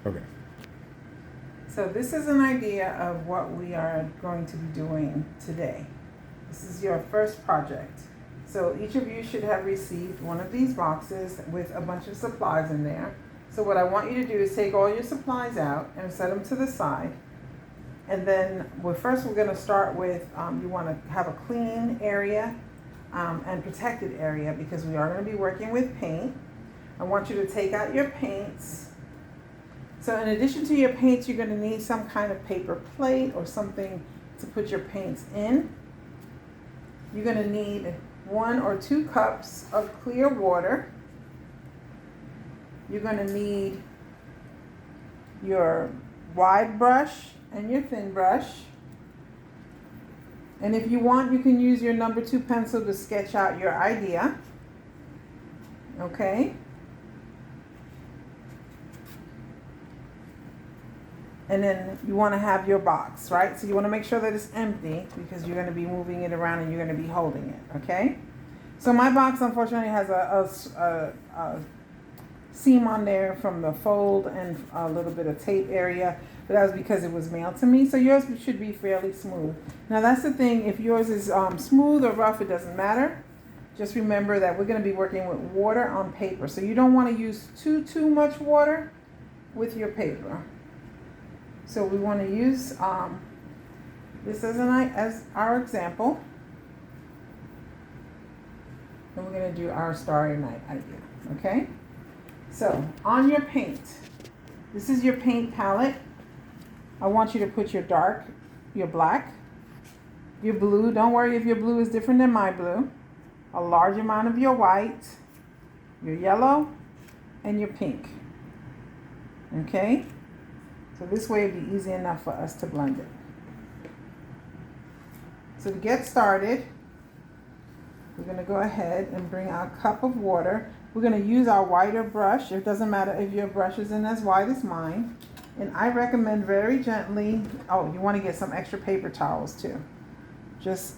Okay. So this is an idea of what we are going to be doing today. This is your first project. So each of you should have received one of these boxes with a bunch of supplies in there. So what I want you to do is take all your supplies out and set them to the side. And then we're going to start with, you want to have a clean area and protected area because we are going to be working with paint. I want you to take out your paints. So in addition to your paints, you're going to need some kind of paper plate or something to put your paints in. You're going to need 1 or 2 cups of clear water. You're going to need your wide brush and your thin brush. And if you want, you can use your number 2 pencil to sketch out your idea. Okay? And then you want to have your box, right? So you want to make sure that it's empty because you're going to be moving it around and you're going to be holding it, okay? So my box, unfortunately, has a seam on there from the fold and a little bit of tape area, but that was because it was mailed to me. So yours should be fairly smooth. Now that's the thing, if yours is smooth or rough, it doesn't matter. Just remember that we're going to be working with water on paper. So you don't want to use too much water with your paper. So we want to use this as our example. And we're going to do our Starry Night idea, okay? So on your paint, this is your paint palette. I want you to put your dark, your black, your blue. Don't worry if your blue is different than my blue. A large amount of your white, your yellow, and your pink, okay? So this way it'd be easy enough for us to blend it. So to get started, we're going to go ahead and bring our cup of water. We're going to use our wider brush. It doesn't matter if your brush isn't as wide as mine. And I recommend very gently, you want to get some extra paper towels too. Just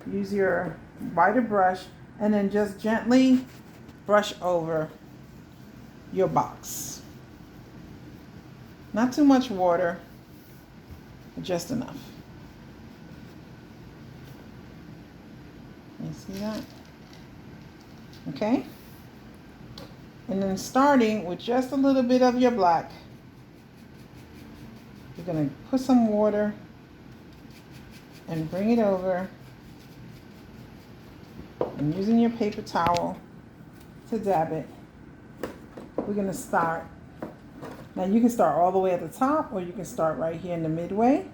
use your wider brush and then just gently brush over your box. Not too much water, just enough. You see that? Okay? And then starting with just a little bit of your black, you're going to put some water and bring it over. And using your paper towel to dab it, we're going to start. Now you can start all the way at the top or you can start right here in the midway.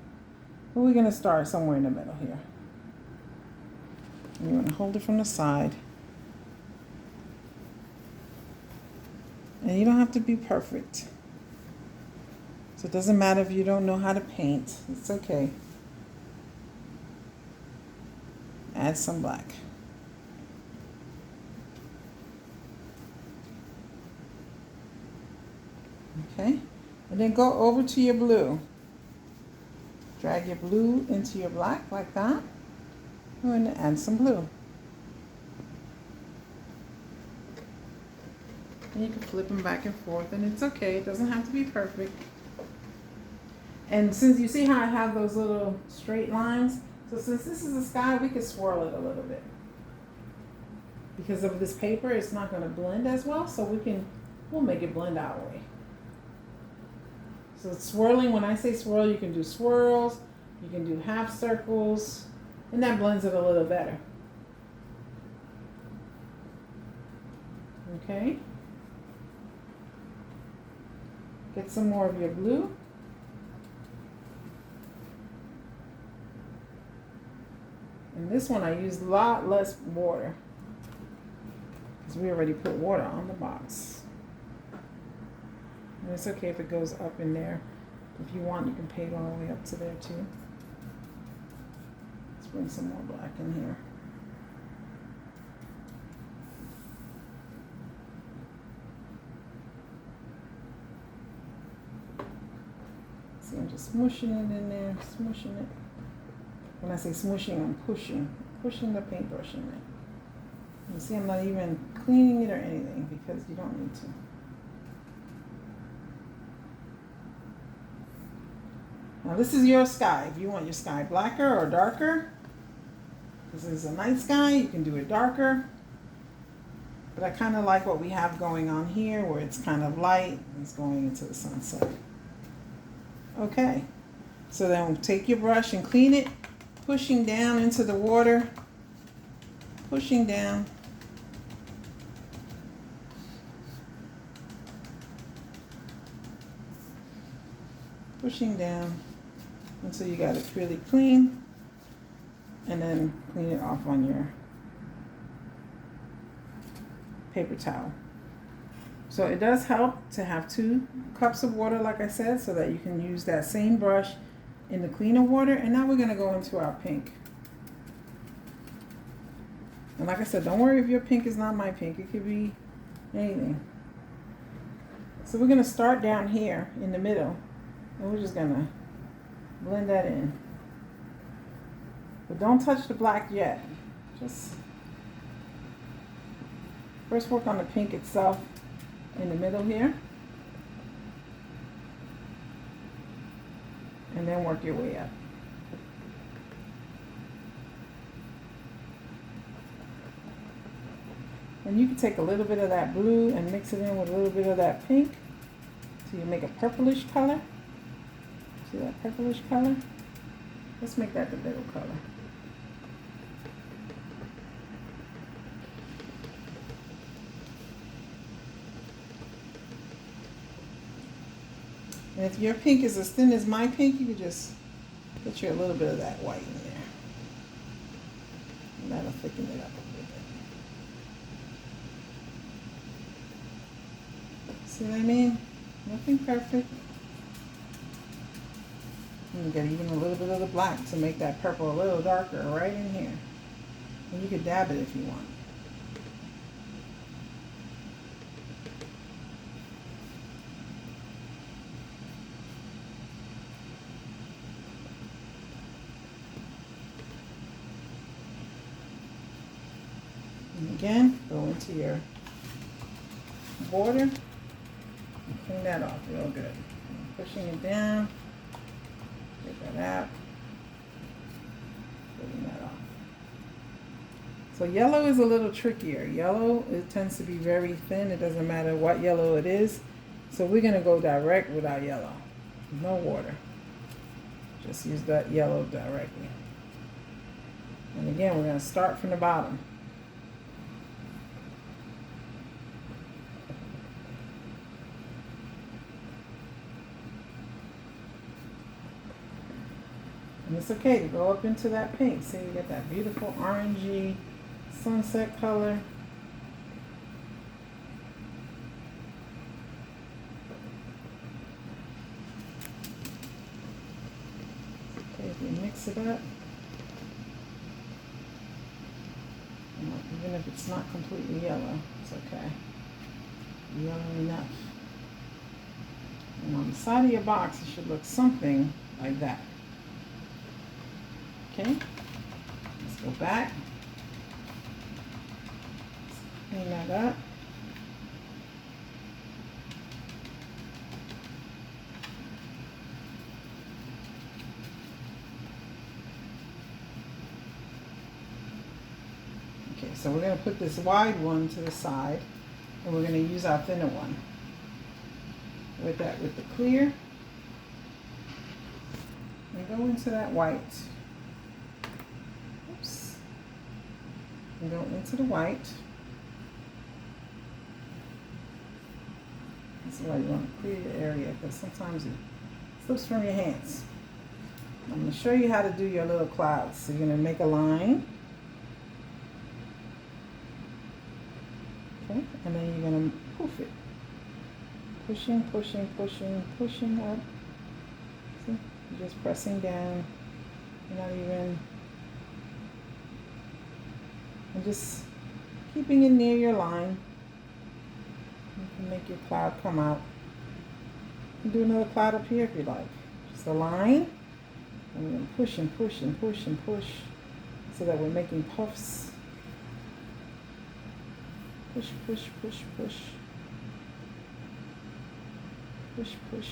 But we're going to start somewhere in the middle here. And you're going to hold it from the side. And you don't have to be perfect. So it doesn't matter if you don't know how to paint. It's okay. Add some black. Okay, and then go over to your blue. Drag your blue into your black like that. And add some blue. And you can flip them back and forth, and it's okay. It doesn't have to be perfect. And since you see how I have those little straight lines, so since this is the sky, we can swirl it a little bit. Because of this paper, it's not going to blend as well, so we'll make it blend our way. So swirling, when I say swirl, you can do swirls, you can do half circles, and that blends it a little better. Okay? Get some more of your blue. And this one I use a lot less water because we already put water on the box. And it's okay if it goes up in there. If you want, you can paint all the way up to there too. Let's bring some more black in here. See, I'm just smushing it in there, smushing it. When I say smushing, I'm pushing the paintbrush in there. You see, I'm not even cleaning it or anything because you don't need to. Now this is your sky. If you want your sky blacker or darker, this is a night sky, you can do it darker. But I kind of like what we have going on here where it's kind of light and it's going into the sunset. Okay, so then take your brush and clean it, pushing down into the water, pushing down. Pushing down until you got it really clean, and then clean it off on your paper towel. So it does help to have 2 cups of water, like I said, so that you can use that same brush in the cleaner water. And now we're going to go into our pink. And like I said, don't worry if your pink is not my pink. It could be anything. So we're going to start down here in the middle, and we're just going to blend that in. But don't touch the black yet. Just first work on the pink itself in the middle here. And then work your way up. And you can take a little bit of that blue and mix it in with a little bit of that pink so you make a purplish color. See that purplish color? Let's make that the middle color. And if your pink is as thin as my pink, you could just put you a little bit of that white in there. And that'll thicken it up a little bit. See what I mean? Nothing perfect. And you get even a little bit of the black to make that purple a little darker right in here. And you could dab it if you want. And again, go into your border and clean that off real good. And pushing it down, take that out, putting that off. So yellow is a little trickier. Yellow, it tends to be very thin. It doesn't matter what yellow it is. So we're going to go direct with our yellow. No water. Just use that yellow directly. And again, we're going to start from the bottom. And it's okay to go up into that pink. See, you get that beautiful orangey sunset color. Okay, if you mix it up, even if it's not completely yellow, it's okay. Yellow enough. And on the side of your box, it should look something like that. Okay, let's go back, clean that up. Okay, so we're going to put this wide one to the side, and we're going to use our thinner one. With that, with the clear, and go into that white. And go into the white. This is why you want to clear your area, because sometimes it slips from your hands. I'm going to show you how to do your little clouds. So you're going to make a line. Okay, and then you're going to poof it. Pushing, pushing, pushing, pushing up. See? You're just pressing down. You're not even... And just keeping it near your line. You can make your cloud come out. You can do another cloud up here if you like. Just a line. And we're going to push and push and push and push so that we're making puffs. Push, push, push, push. Push, push.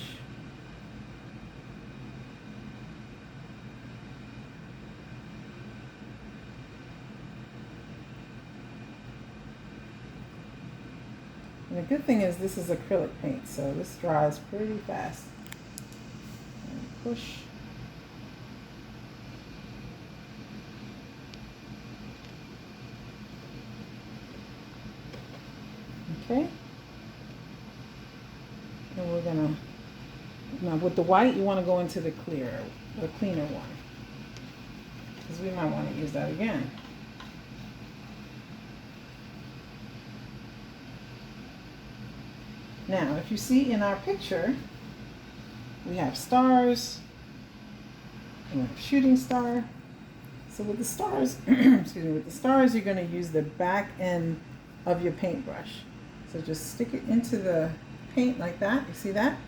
the good thing is this is acrylic paint, so this dries pretty fast. And push. Okay. And we're gonna, now with the white, you want to go into the cleaner one, because we might want to use that again. Now, if you see in our picture, we have stars, and we have shooting star. So with the stars, excuse me, with the stars, you're going to use the back end of your paintbrush. So just stick it into the paint like that. You see that?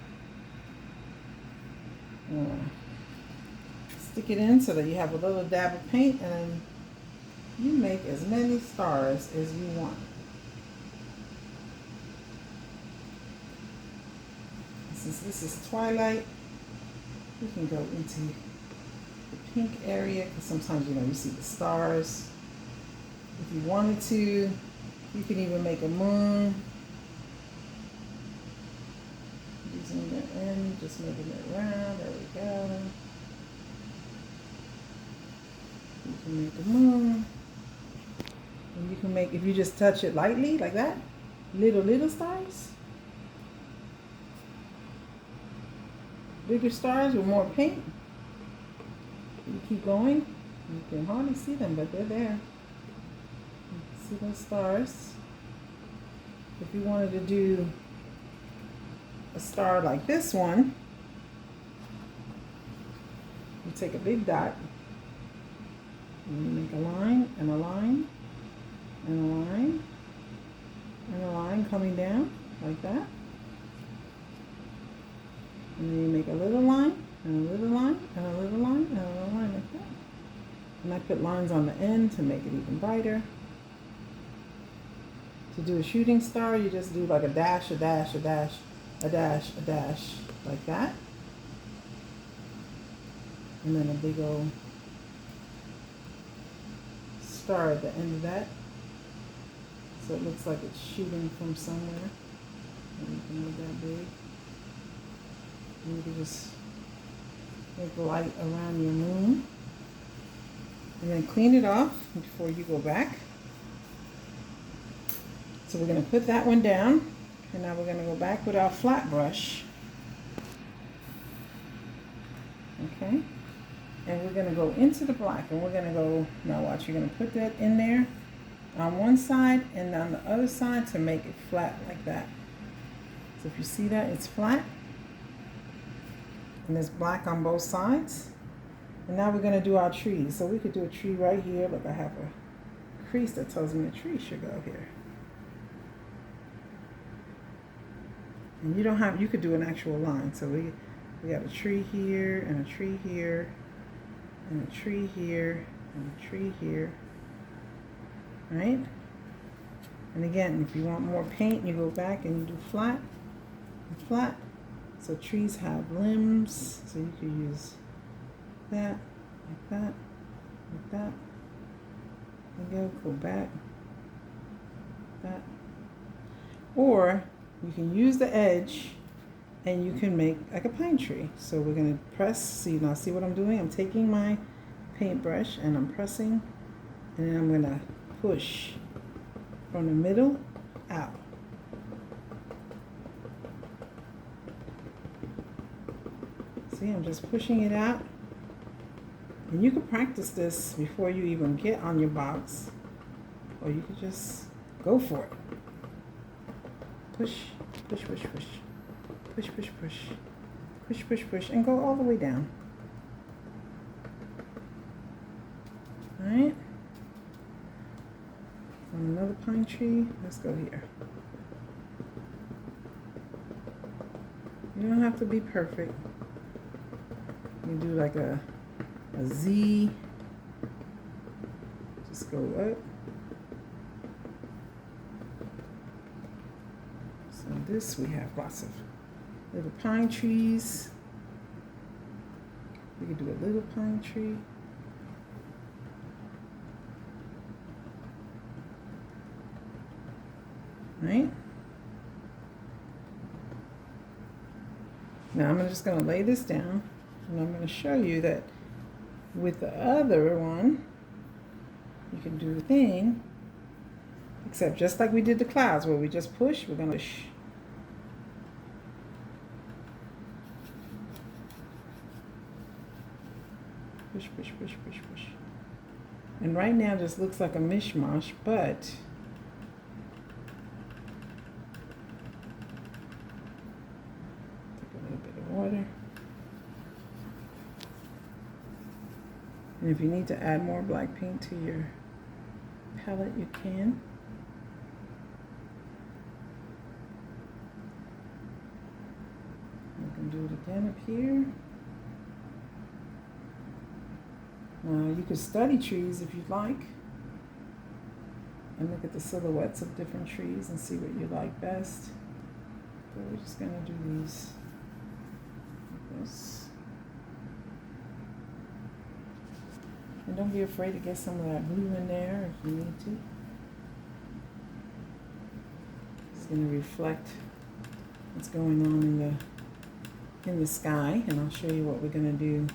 Stick it in so that you have a little dab of paint, and then you make as many stars as you want. Since this is Twilight, we can go into the pink area, because sometimes, you see the stars. If you wanted to, you can even make a moon. Using the end, just moving it around. There we go. You can make a moon. And you can make, if you just touch it lightly, like that, little stars. Bigger stars with more paint. You keep going, you can hardly see them, but they're there. See those stars? If you wanted to do a star like this one, you take a big dot and you make a line and a line and a line and a line coming down like that. And then you make a little line, and a little line, and a little line, and a little line like that. And I put lines on the end to make it even brighter. To do a shooting star, you just do like a dash, a dash, a dash, a dash, a dash, like that. And then a big old star at the end of that. So it looks like it's shooting from somewhere. And you can make that big. You can just make light around your moon, and then clean it off before you go back. So we're going to put that one down, and now we're going to go back with our flat brush. Okay, and we're going to go into the black, and we're going to go, now watch, you're going to put that in there on one side and on the other side to make it flat like that. So if you see that, it's flat. And there's black on both sides. And now we're going to do our trees. So we could do a tree right here. Look, I have a crease that tells me a tree should go here. And you don't have, you could do an actual line. So we got a tree here, and a tree here, and a tree here, and a tree here. Right? And again, if you want more paint, you go back and you do flat and flat. So trees have limbs, so you could use that, like that, like that. There you go back, that. Or you can use the edge and you can make like a pine tree. So we're gonna press, see what I'm doing? I'm taking my paintbrush and I'm pressing, and then I'm gonna push from the middle out. See, I'm just pushing it out. And you can practice this before you even get on your box, or you could just go for it. Push, push, push, push, push, push, push, push, push, push, and go all the way down. All right. On another pine tree, let's go here. You don't have to be perfect. You do like a Z, just go up. So this, we have lots of little pine trees. We could do a little pine tree. Right? Now I'm just going to lay this down, and I'm going to show you that with the other one, you can do the thing, except just like we did the clouds where we just push, we're going to push. Push, push, push, push, push. And right now this looks like a mishmash, but take a little bit of water. And if you need to add more black paint to your palette, you can. You can do it again up here. Now you could study trees if you'd like, and look at the silhouettes of different trees and see what you like best. But we're just going to do these like this. And don't be afraid to get some of that blue in there if you need to. It's going to reflect what's going on in the sky, and I'll show you what we're going to do.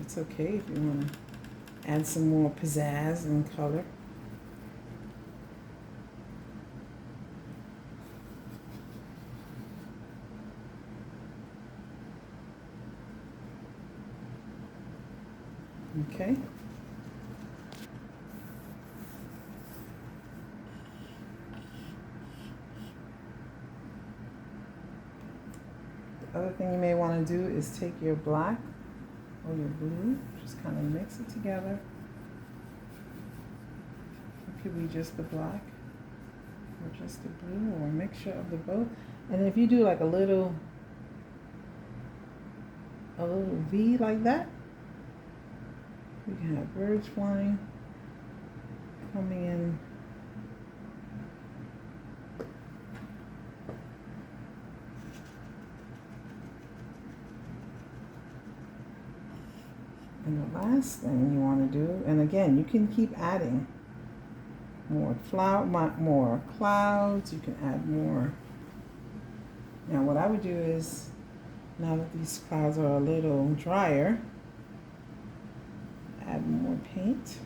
It's okay if you want to add some more pizzazz and color. Okay. The other thing you may want to do is take your black or your blue, just kind of mix it together. It could be just the black or just the blue or a mixture of the both. And if you do like a little V like that, you can have birds flying, coming in. And the last thing you want to do, and again, you can keep adding more more clouds. You can add more. Now, what I would do is, now that these clouds are a little drier, add more paint.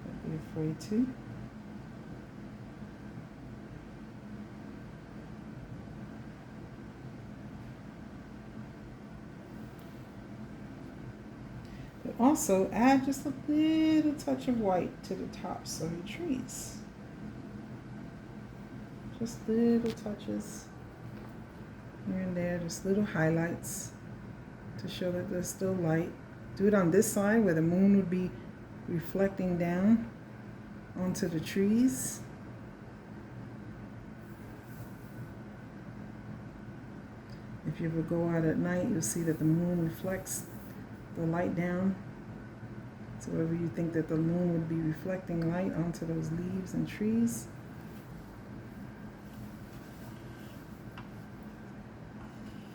Don't be afraid to. Also add just a little touch of white to the tops of your trees. Just little touches here and there, just little highlights to show that there's still light. Do it on this side where the moon would be reflecting down onto the trees. If you ever go out at night, you'll see that the moon reflects the light down. So wherever you think that the moon would be reflecting light onto those leaves and trees.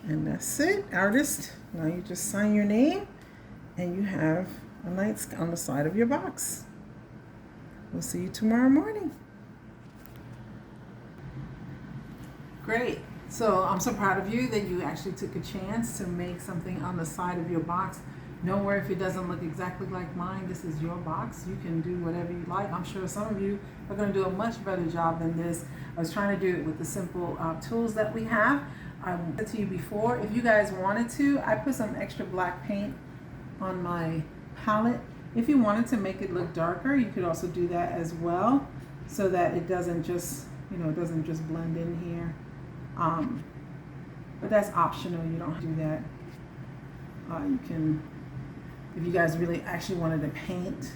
And that's it, artist. Now you just sign your name and you have a night sky on the side of your box. We'll see you tomorrow morning. Great. So I'm so proud of you that you actually took a chance to make something on the side of your box. Don't worry if it doesn't look exactly like mine. This is your box. You can do whatever you like. I'm sure some of you are going to do a much better job than this. I was trying to do it with the simple tools that we have. I said to you before, if you guys wanted to, I put some extra black paint on my palette. If you wanted to make it look darker, you could also do that as well, so that it doesn't just, it doesn't just blend in here. But that's optional. You don't have to do that. You can, if you guys really actually wanted to paint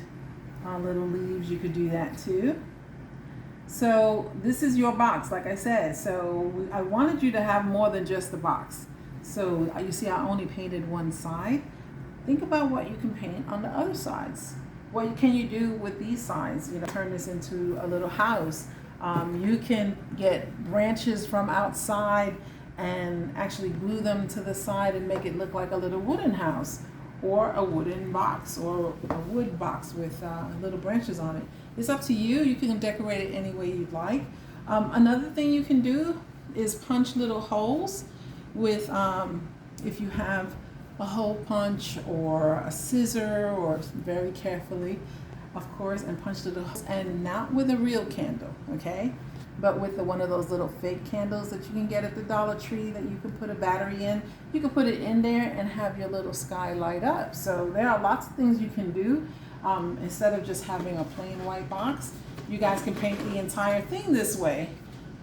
little leaves, you could do that too. So this is your box, like I said. So I wanted you to have more than just the box. So you see I only painted one side. Think about what you can paint on the other sides. What can you do with these sides? Turn this into a little house. You can get branches from outside and actually glue them to the side and make it look like a little wooden house. or a wooden box or a wood box with little branches on it. It's up to you. You can decorate it any way you'd like. Another thing you can do is punch little holes with, if you have a hole punch or a scissor, or very carefully, of course, and punch little holes, and not with a real candle, okay? But with one of those little fake candles that you can get at the Dollar Tree that you can put a battery in. You can put it in there and have your little sky light up. So there are lots of things you can do. Instead of just having a plain white box, you guys can paint the entire thing this way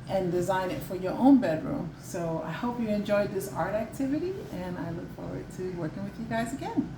and design it for your own bedroom. So I hope you enjoyed this art activity, and I look forward to working with you guys again.